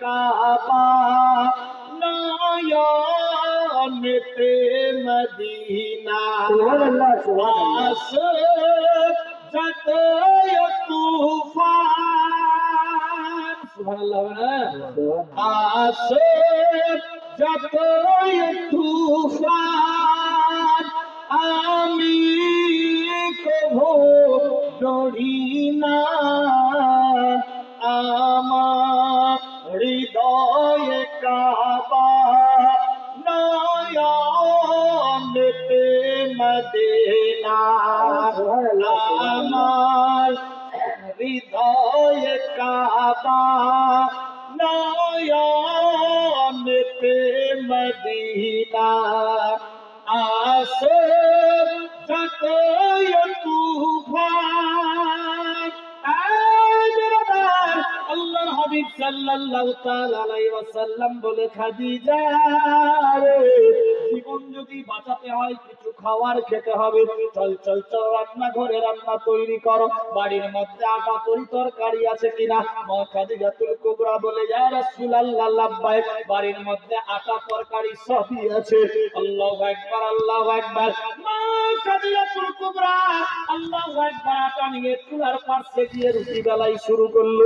কাবা নয়নেতে Medina সুবহানাল্লাহ সুবহানাল্লাহ আসে যতই তুফান সুবহানাল্লাহ আসে যতই তুফান আমি কভু ডরি না আমার হৃদয়ে কাবা নয়নেতে মদিনা আমার হৃদয়ে কাবা নয়নেতে মদিনা আসে যতই তুফান আল্লাহর হাবিব সাল্লাল্লাহু তাআলা আলাইহি ওয়াসাল্লাম বলে খাদিজা রে জীবন যদি বাঁচাতে হয় কিছু খাবার খেতে হবে চল চল চল রান্না ঘরে রান্না তৈরি করো বাড়ির মধ্যে আটা তরকারি আছে কিনা মা খাদিজাতুল কুবরা বলে ইয়া রাসূলুল্লাহ লাব্বাইক বাড়ির মধ্যে আটা তরকারি সবই আছে আল্লাহু আকবার আল্লাহু আকবার মা খাদিজাতুল কুবরা আল্লাহু আকবার আটা নিয়ে চুলার পাশে গিয়ে রুটি বেলাই শুরু করলো।